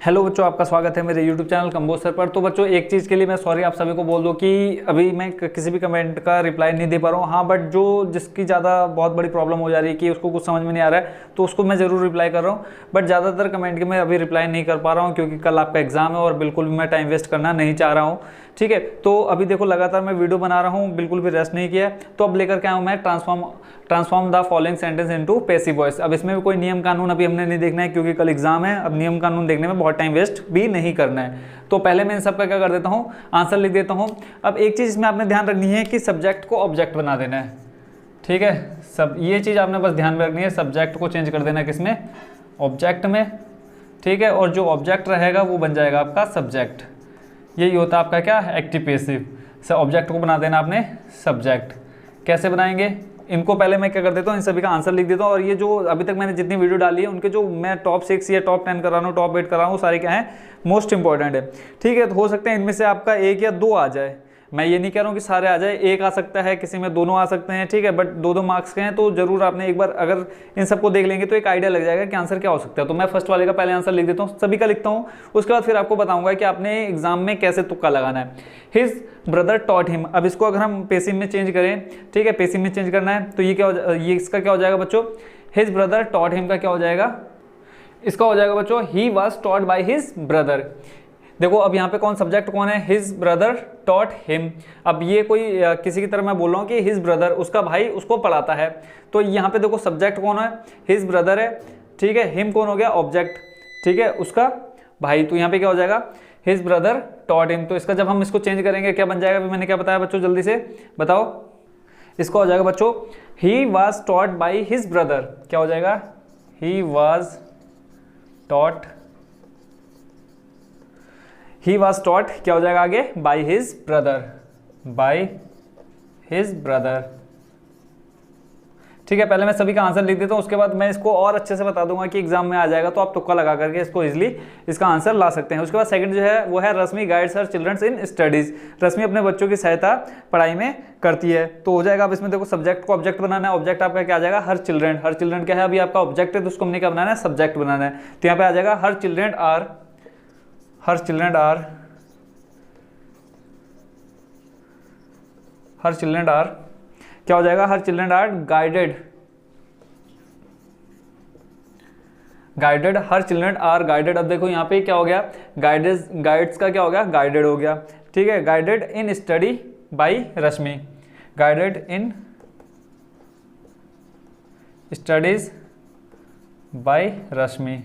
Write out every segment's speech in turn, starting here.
Hello बच्चों, आपका स्वागत है मेरे YouTube चैनल कंबोज सर पर। तो बच्चों एक चीज़ के लिए मैं सॉरी आप सभी को बोल दूं कि अभी मैं किसी भी कमेंट का रिप्लाई नहीं दे पा रहा हूं। हाँ, बट जो जिसकी ज़्यादा बहुत बड़ी प्रॉब्लम हो जा रही है कि उसको कुछ समझ में नहीं आ रहा है तो उसको मैं ज़रूर रिप्लाई कर रहा हूँ। बट ज़्यादातर कमेंट के मैं अभी रिप्लाई नहीं कर पा रहा हूँ क्योंकि कल आपका एग्जाम है और बिल्कुल भी मैं टाइम वेस्ट करना नहीं चाह रहा हूँ। ठीक है, तो अभी देखो लगातार मैं वीडियो बना रहा हूँ, बिल्कुल भी रेस्ट नहीं किया। तो अब लेकर के आया हूँ मैं transform the following sentence into passive voice. अब इसमें भी कोई नियम कानून अभी हमने नहीं देखना है क्योंकि कल एग्जाम है। अब नियम कानून देखने में बहुत टाइम वेस्ट भी नहीं करना है। तो पहले मैं इन सब का क्या कर देता हूँ, आंसर लिख देता हूँ। अब एक चीज़ इसमें आपने ध्यान रखनी है कि सब्जेक्ट को ऑब्जेक्ट बना देना है। ठीक है, सब ये चीज़ आपने बस ध्यान में रखनी है। सब्जेक्ट को चेंज कर देना है किसमें, ऑब्जेक्ट में। ठीक है, और जो ऑब्जेक्ट रहेगा वो बन जाएगा आपका सब्जेक्ट। यही होता है आपका क्या, एक्टिव पैसिव। ऑब्जेक्ट को बना देना आपने सब्जेक्ट। कैसे बनाएंगे इनको, पहले मैं क्या कर देता हूँ, इन सभी का आंसर लिख देता हूँ। और ये जो अभी तक मैंने जितनी वीडियो डाली है उनके जो मैं टॉप 6 या टॉप 10 करा रहा हूँ, टॉप 8 करा रहा हूँ, सारे क्या है, मोस्ट इंपॉर्टेंट है। ठीक है, तो हो सकता है इनमें से आपका एक या दो आ जाए। मैं ये नहीं कह रहा हूँ कि सारे आ जाए, एक आ सकता है, किसी में दोनों आ सकते हैं। ठीक है, बट दो दो मार्क्स के हैं तो जरूर आपने एक बार अगर इन सबको देख लेंगे तो एक आइडिया लग जाएगा कि आंसर क्या हो सकता है। तो मैं फर्स्ट वाले का पहले आंसर लिख देता हूँ, सभी का लिखता हूँ, उसके बाद फिर आपको बताऊंगा कि आपने एग्जाम में कैसे तुक्का लगाना है। His brother taught him. अब इसको अगर हम पेसिव में चेंज करें, ठीक है, पेसिव में चेंज करना है तो ये क्या ये इसका क्या हो जाएगा बच्चों, हिज ब्रदर टॉट हिम का क्या हो जाएगा, इसका हो जाएगा बच्चों he was taught by his brother. देखो अब यहाँ पे कौन सब्जेक्ट कौन है, हिज ब्रदर टॉट हिम। अब ये कोई किसी की तरह मैं बोल रहा हूँ कि हिज ब्रदर, उसका भाई उसको पढ़ाता है। तो यहाँ पे देखो सब्जेक्ट कौन है, हिज ब्रदर है। ठीक है, हिम कौन हो गया, ऑब्जेक्ट। ठीक है, उसका भाई। तो यहाँ पे क्या हो जाएगा, हिज ब्रदर टॉट हिम। तो इसका जब हम इसको चेंज करेंगे क्या बन जाएगा, अभी मैंने क्या बताया बच्चों, जल्दी से बताओ। इसका हो जाएगा बच्चों he was taught by his brother. क्या हो जाएगा, he was taught, he was taught क्या हो जाएगा आगे, by his brother, by his brother. ठीक है, पहले मैं सभी का आंसर लिख देता हूँ, उसके बाद मैं इसको और अच्छे से बता दूंगा कि एग्जाम में आ जाएगा तो आप तुक्का लगा करके इसको इजीली इसका आंसर ला सकते हैं। उसके बाद सेकंड जो है वो है Rashmi guides her childrens in studies. Rashmi अपने बच्चों की सहायता पढ़ाई में करती है। तो हो जाएगा, अब इसमें देखो सब्जेक्ट को ऑब्जेक्ट बनाना है। ऑब्जेक्ट आपका क्या आ जाएगा, हर चिल्ड्रन। हर चिल्ड्रन क्या है, अभी आपका ऑब्जेक्ट है तो उसको हमने क्या बनाना है, सब्जेक्ट बनाना है। तो यहाँ पे आ जाएगा her children are, her children are, her children are क्या हो जाएगा, her children are guided, guided, her children are guided. अब देखो यहाँ पे क्या हो गया, गाइडेड, गाइड्स का क्या हो गया, गाइडेड हो गया। ठीक है, guided in study by Rashmi, guided in studies by Rashmi.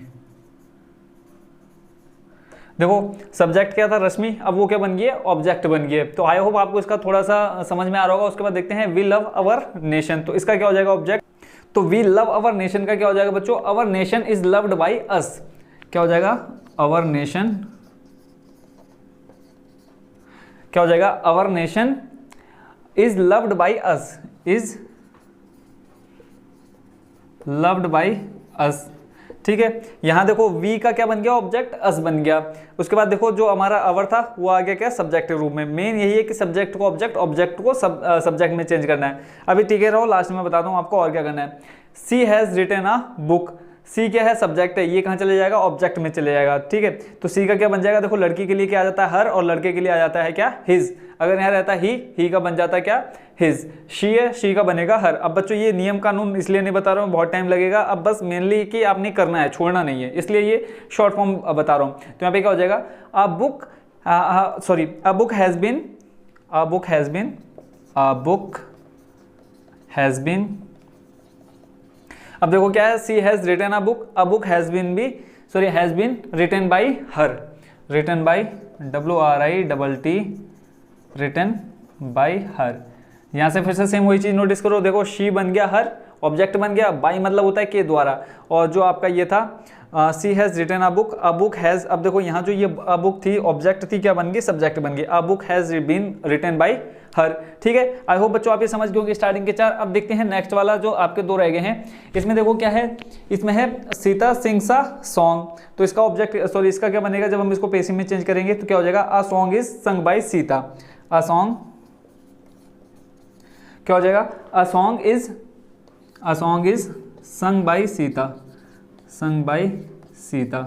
देखो सब्जेक्ट क्या था, रश्मि, अब वो क्या बन गई है, ऑब्जेक्ट बन गई है। तो आई होप आपको इसका थोड़ा सा समझ में आ रहा होगा। उसके बाद देखते हैं वी लव अवर नेशन। तो इसका क्या हो जाएगा, ऑब्जेक्ट। तो वी लव अवर नेशन का क्या हो जाएगा बच्चों, अवर nation is loved by us. क्या हो जाएगा, अवर नेशन, क्या हो जाएगा, अवर nation is loved by us, is loved by us. ठीक है, यहां देखो वी का क्या बन गया, ऑब्जेक्ट, अस बन गया। उसके बाद देखो जो हमारा अवर था वो आ गया क्या, सब्जेक्ट के रूप में। मेन यही है कि सब्जेक्ट को ऑब्जेक्ट, ऑब्जेक्ट को सब्जेक्ट में चेंज करना है। अभी ठीक है रहो, लास्ट में बता दूं आपको और क्या करना है। She has written a book. सी क्या है, सब्जेक्ट है, ये कहाँ चले जाएगा, ऑब्जेक्ट में चले जाएगा। ठीक है, तो सी का क्या बन जाएगा, देखो लड़की के लिए क्या आ जाता है, हर, और लड़के के लिए आ जाता है क्या, हिज। अगर यहाँ रहता है ही का बन जाता है क्या, हिज। शी है, शी का बनेगा हर। अब बच्चों ये नियम कानून इसलिए नहीं बता रहा हूँ, बहुत टाइम लगेगा। अब बस मेनली कि आपने करना है, छोड़ना नहीं है, इसलिए ये शॉर्ट फॉर्म बता रहा हूँ। तो यहाँ पे क्या हो जाएगा, a book, sorry, a book has been, a book has been, a book has been. अब देखो क्या है, she has written a book, a book has been be, sorry has been written by her, written by WRITT, written by her. यहां से फिर से same वही चीज नोटिस करो, देखो शी बन गया हर, ऑब्जेक्ट बन गया, बाई मतलब होता है के द्वारा। और जो आपका ये था she has written a book, a book has, अब देखो यहाँ जो ये अ बुक थी ऑब्जेक्ट थी, क्या बन गई, सब्जेक्ट बन गई। A book has been written by her. ठीक है, आई होप बच्चों आप ये समझ गए होंगे स्टार्टिंग के 4। अब देखते हैं नेक्स्ट वाला जो आपके 2 रह गए हैं। इसमें देखो क्या है, इसमें है सीता सिंग्स अ सॉन्ग। तो इसका ऑब्जेक्ट, सॉरी इसका क्या बनेगा, जब हम इसको पेसिव में चेंज करेंगे तो क्या हो जाएगा, अ सॉन्ग इज संग बाई सीता। अ सॉन्ग क्या हो जाएगा, अ सॉन्ग इज संग बाई सीता, संग बाई सीता।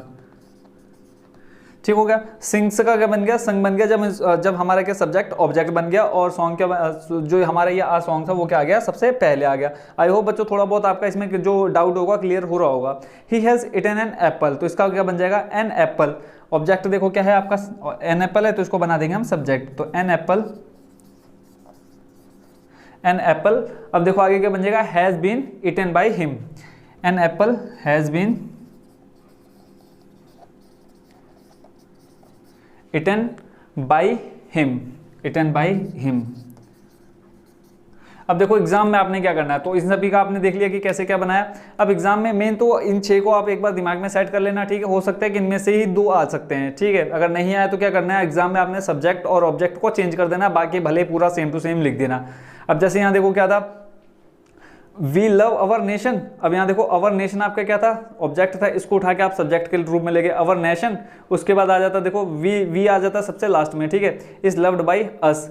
ठीक हो गया। सिंग्स का क्या बन गया, संग बन गया जब हमारा क्या सब्जेक्ट ऑब्जेक्ट बन गया, और सॉन्ग क्या जो हमारा ये आ सॉन्ग था वो क्या आ गया, सबसे पहले आ गया। आई होप बच्चों थोड़ा बहुत आपका इसमें जो डाउट होगा क्लियर हो रहा होगा। He has eaten an apple, तो इसका क्या बन जाएगा, एन एप्पल। ऑब्जेक्ट देखो क्या है आपका, एन एप्पल है, तो इसको बना देंगे हम सब्जेक्ट, तो एन एप्पल, एन एप्पल। अब देखो आगे क्या बन जाएगा, has been eaten by him, an apple has been eaten by him, eaten by him. अब देखो एग्जाम में आपने क्या करना है, तो इन सभी का आपने देख लिया कि कैसे क्या बनाया। अब एग्जाम में मेन तो इन 6 को आप एक बार दिमाग में सेट कर लेना, ठीक है। हो सकता है कि इनमें से ही 2 आ सकते हैं, ठीक है। अगर नहीं आया तो क्या करना है, एग्जाम में आपने सब्जेक्ट और ऑब्जेक्ट को चेंज कर देना, बाकी भले पूरा सेम टू सेम लिख देना। अब जैसे यहाँ देखो क्या था, वी लव अवर नेशन। अब यहाँ देखो अवर नेशन आपका क्या था, ऑब्जेक्ट था, इसको उठा के आप सब्जेक्ट के रूप में ले गए, अवर नेशन। उसके बाद आ जाता देखो वी आ जाता सबसे लास्ट में, ठीक है। इज लव्ड बाई अस,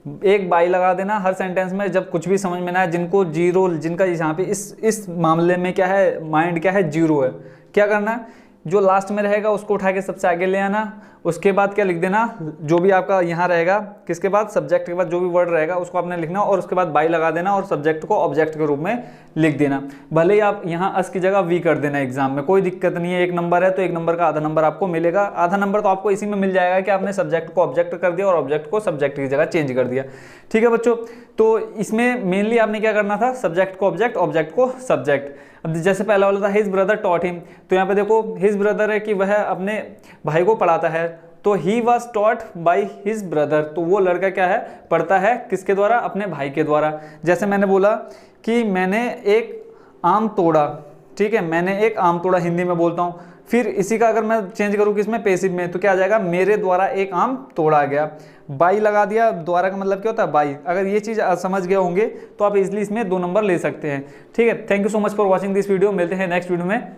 एक बाई लगा देना हर सेंटेंस में जब कुछ भी समझ में ना आए। जिनको जीरो, जिनका यहाँ पे इस मामले में क्या है, माइंड क्या है, जीरो है, क्या करना है, जो लास्ट में रहेगा उसको उठा के सबसे आगे ले आना। उसके बाद क्या लिख देना, जो भी आपका यहाँ रहेगा, किसके बाद, सब्जेक्ट के बाद जो भी वर्ड रहेगा उसको आपने लिखना, और उसके बाद बाई लगा देना और सब्जेक्ट को ऑब्जेक्ट के रूप में लिख देना। भले ही आप यहाँ अस की जगह वी कर देना एग्जाम में, कोई दिक्कत नहीं है। 1 नंबर है तो 1 नंबर का आधा नंबर आपको मिलेगा। आधा नंबर तो आपको इसी में मिल जाएगा कि आपने सब्जेक्ट को ऑब्जेक्ट कर दिया और ऑब्जेक्ट को सब्जेक्ट की जगह चेंज कर दिया, ठीक है बच्चों। तो इसमें मेनली आपने क्या करना था, सब्जेक्ट को ऑब्जेक्ट, ऑब्जेक्ट को सब्जेक्ट। अब जैसे पहला वाला था हिज ब्रदर टॉट हिम, तो यहाँ पे देखो हिज ब्रदर है कि वह अपने भाई को पढ़ाता है, तो he was taught by his brother, तो वो लड़का क्या है, पढ़ता है किसके द्वारा, अपने भाई के द्वारा। जैसे मैंने बोला कि मैंने एक आम तोड़ा, ठीक है, मैंने एक आम तोड़ा हिंदी में बोलता हूँ। फिर इसी का अगर मैं चेंज करूँ किसमें, पैसिव में, तो क्या आ जाएगा, मेरे द्वारा एक आम तोड़ा गया। बाई लगा दिया, द्वारा का मतलब क्या होता है, बाई। अगर ये चीज़ समझ गए होंगे तो आप इजीली इसमें 2 नंबर ले सकते हैं, ठीक है। Thank you so much for watching this video. मिलते हैं नेक्स्ट वीडियो में।